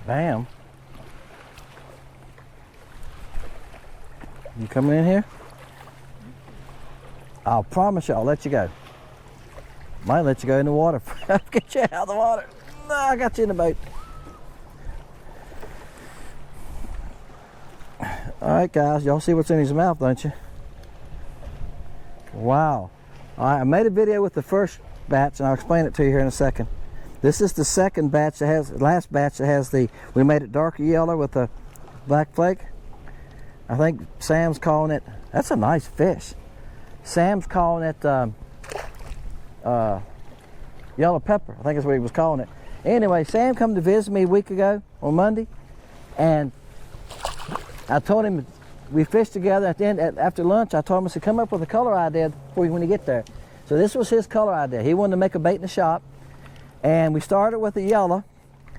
Bam. You coming in here? I'll promise you I'll let you go. Might let you go in the water. Get you out of the water. No, I got you in the boat. Alright guys, y'all see what's in his mouth, don't you? Wow. Alright, I made a video with the first batch and I'll explain it to you here in a second. This is the second batch that has, last batch that has the, we made it darker yellow with the black flake. I think Sam's calling it, that's a nice fish. Sam's calling it yellow pepper. I think that's what he was calling it. Anyway, Sam come to visit me a week ago on Monday, and I told him, we fished together at the end, after lunch, I told him, I said, come up with a color idea for you when you get there. So this was his color idea. He wanted to make a bait in the shop, and we started with the yellow.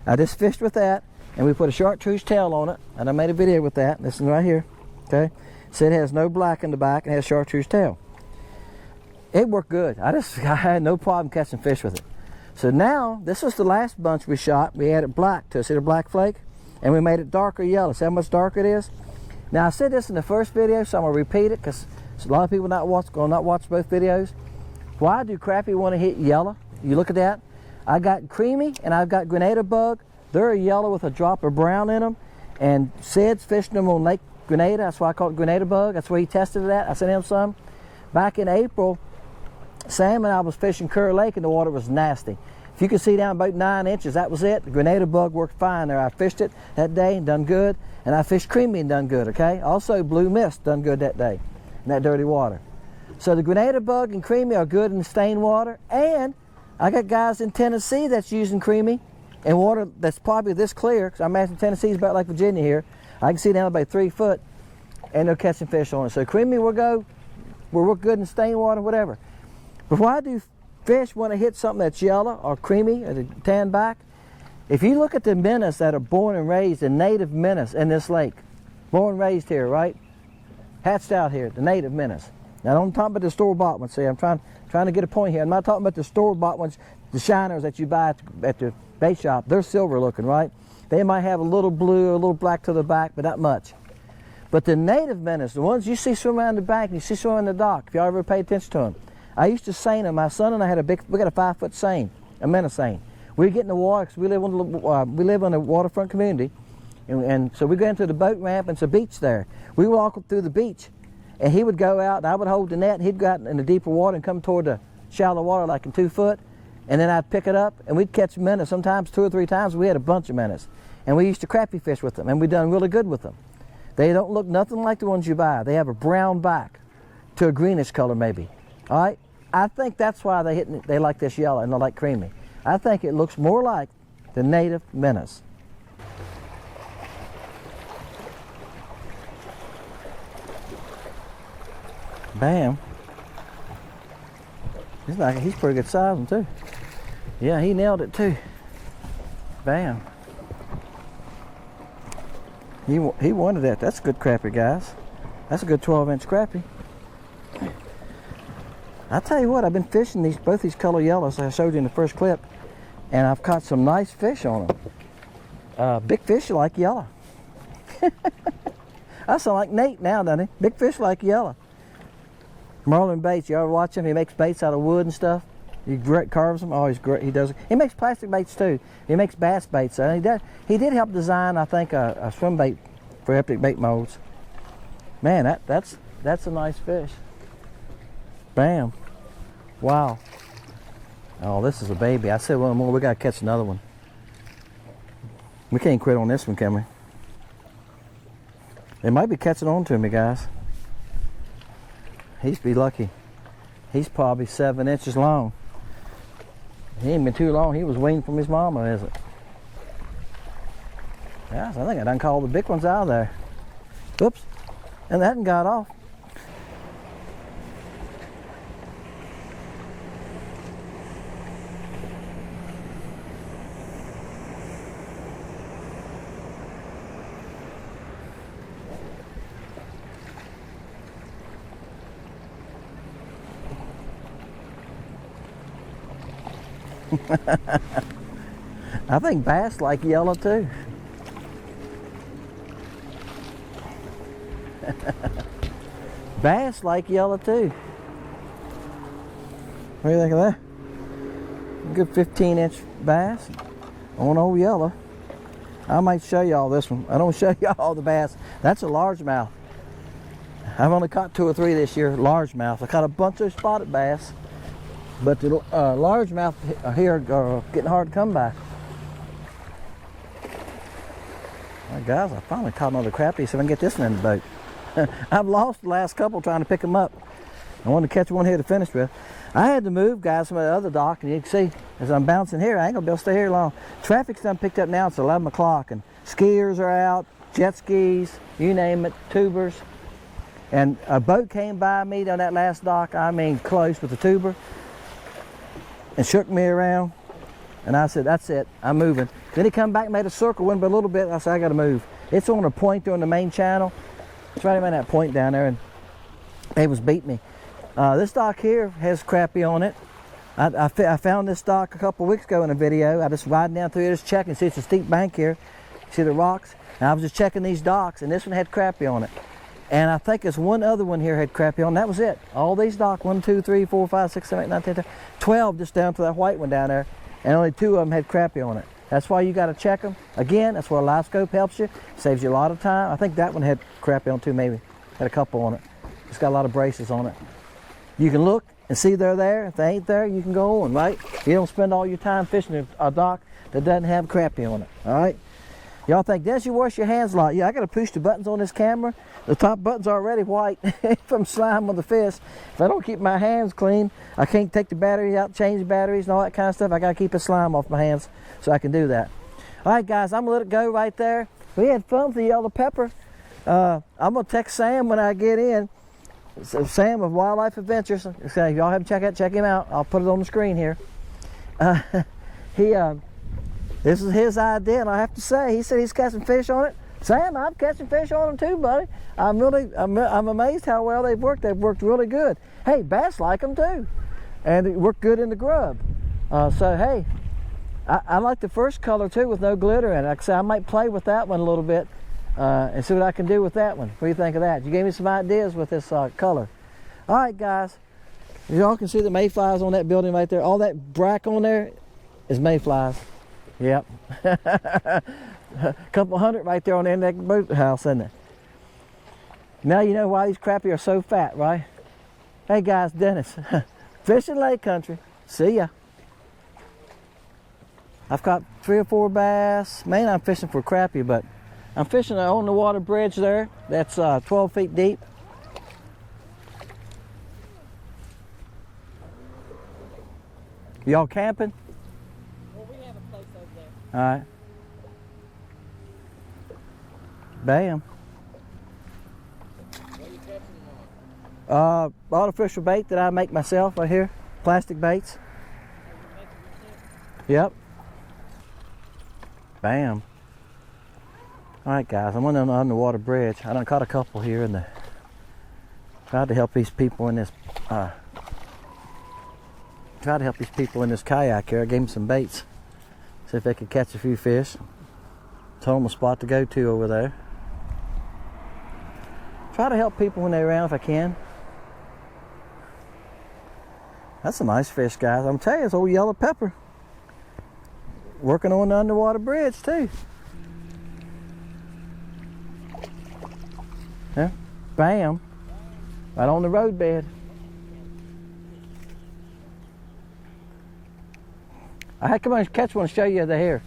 I just fished with that, and we put a chartreuse tail on it, and I made a video with that. This is right here, okay? So it has no black in the back and has chartreuse tail. It worked good. I had no problem catching fish with it. So now, this was the last bunch we shot. We added black to it. See the black flake? And we made it darker yellow. See how much darker it is? Now I said this in the first video, so I'm gonna repeat it because a lot of people gonna not watch both videos. Why do crappie want to hit yellow? You look at that. I got creamy and I've got Grenada bug. They're yellow with a drop of brown in them. And Sid's fishing them on Lake Grenada. That's why I call it Grenada bug. That's where he tested it at. I sent him some. Back in April, Sam and I was fishing Curry Lake and the water was nasty. If you could see down about 9 inches, that was it. The Grenada bug worked fine there. I fished it that day and done good. And I fished creamy and done good, okay? Also blue mist done good that day in that dirty water. So the Grenada bug and creamy are good in stained water. And I got guys in Tennessee that's using creamy in water that's probably this clear, because I imagine Tennessee's about like Virginia here. I can see down about 3 foot and they're catching fish on it. So creamy will work good in stained water, whatever. But why do fish want to hit something that's yellow or creamy or tan back? If you look at the minnows that are born and raised, the native minnows in this lake, born and raised here, right? Hatched out here, the native minnows. Now I'm talking about the store-bought ones. See, I'm trying to get a point here. I'm not talking about the store-bought ones, the shiners that you buy at the bait shop. They're silver looking, right? They might have a little blue or a little black to the back, but not much. But the native minnows, the ones you see swimming around the bank and you see swimming in the dock, if y'all ever pay attention to them, I used to seine them. My son and I had we got a 5-foot seine, a minnow seine. We get in the water because we live in a waterfront community, and so we go into the boat ramp and it's a beach there. We walk through the beach, and he would go out and I would hold the net and he'd go out in the deeper water and come toward the shallow water like in 2 foot, and then I'd pick it up and we'd catch minnows. Sometimes 2 or 3 times we had a bunch of minnows, and we used to crappie fish with them, and we done really good with them. They don't look nothing like the ones you buy. They have a brown back to a greenish color maybe. All right, I think that's why they like this yellow and they like creamy. I think it looks more like the native minnows. Bam. He's pretty good sizing too. Yeah, he nailed it too. Bam. He wanted that. That's a good crappie, guys. That's a good 12-inch crappie. I tell you what, I've been fishing both these color yellows I showed you in the first clip, and I've caught some nice fish on them. Big fish like yellow. I sound like Nate now, doesn't he? Big fish like yellow. Marlin baits, you ever watch him? He makes baits out of wood and stuff. He carves them. Oh, he's great. He does. He makes plastic baits too. He makes bass baits. He did help design, I think, a swim bait for Epic Bait Molds. Man, that's a nice fish. Bam. Wow. Oh, this is a baby. I said one more. We got to catch another one. We can't quit on this one, can we? They might be catching on to me, guys. He's be lucky. He's probably 7 inches long. He ain't been too long. He was weaned from his mama, is it? Yeah, I think I done called the big ones out of there. Oops. And that one got off. I think bass like yellow too. Bass like yellow too. What do you think of that? Good 15-inch bass on old yellow. I might show y'all this one. I don't show y'all the bass. That's a largemouth. I've only caught 2 or 3 this year, largemouth. I caught a bunch of spotted bass, but the largemouth here are getting hard to come by. Well, guys, I finally caught another crappie, so I can get this one in the boat. I've lost the last couple trying to pick them up. I wanted to catch one here to finish with. I had to move, guys, from the other dock, and you can see as I'm bouncing here, I ain't gonna be able to stay here long. Traffic's done picked up now. It's 11 o'clock, and skiers are out, jet skis, you name it, tubers. And a boat came by me on that last dock, I mean close with a tuber, and shook me around. And I said, that's it, I'm moving. Then he come back, made a circle, went by a little bit, I said, I gotta move. It's on a point there on the main channel. It's right around that point down there, and they was beating me. This dock here has crappie on it. I found this dock a couple weeks ago in a video. I just riding down through here, just checking. See, it's a steep bank here. See the rocks? And I was just checking these docks, and this one had crappie on it. And I think there's one other one here had crappie on. That was it. All these docks, 1, 2, 3, 4, 5, 6, 7, 8, 9, 10, 12, just down to that white one down there. And only 2 of them had crappie on it. That's why you got to check them. Again, that's where a live scope helps you. Saves you a lot of time. I think that one had crappie on too, maybe. Had a couple on it. It's got a lot of braces on it. You can look and see they're there. If they ain't there, you can go on, right? You don't spend all your time fishing a dock that doesn't have crappie on it, all right? Y'all think, Des, you wash your hands a lot. Yeah, I got to push the buttons on this camera. The top button's already white from slime on the fish. If I don't keep my hands clean, I can't take the batteries out, change the batteries and all that kind of stuff. I got to keep the slime off my hands so I can do that. All right, guys, I'm going to let it go right there. We had fun with the yellow pepper. I'm going to text Sam when I get in. So Sam of Wildlife Adventures. So if y'all haven't checked out, check him out. I'll put it on the screen here. This is his idea, and I have to say, he said he's catching fish on it. Sam, I'm catching fish on them too, buddy. I'm amazed how well they've worked. They've worked really good. Hey, bass like them too, and it worked good in the grub. So hey, I like the first color too with no glitter in it. Like I said, I might play with that one a little bit and see what I can do with that one. What do you think of that? You gave me some ideas with this color. All right, guys. Y'all can see the mayflies on that building right there. All that brack on there is mayflies. Yep. A couple hundred right there on the end of that boathouse, isn't it? Now you know why these crappie are so fat, right? Hey guys, Dennis. Fishing Lake Country. See ya. I've caught 3 or 4 bass. Mainly I'm fishing for crappie, but I'm fishing on the water bridge there. That's 12 feet deep. Y'all camping? Well, we have a place over there. All right. Bam. What are you catching them on? Artificial bait that I make myself right here. Plastic baits. Yep. Bam. All right, guys. I'm on the underwater bridge. I done caught a couple here in the. Tried to help these people in this. Tried to help these people in this kayak here. I gave them some baits. See if they could catch a few fish. Told them a spot to go to over there. Try to help people when they're around if I can. That's a nice fish, guys. I'm telling you, it's old yellow pepper. Working on the underwater bridge too. Yeah, bam. Right on the roadbed. I had to come on and catch one and show you the hair.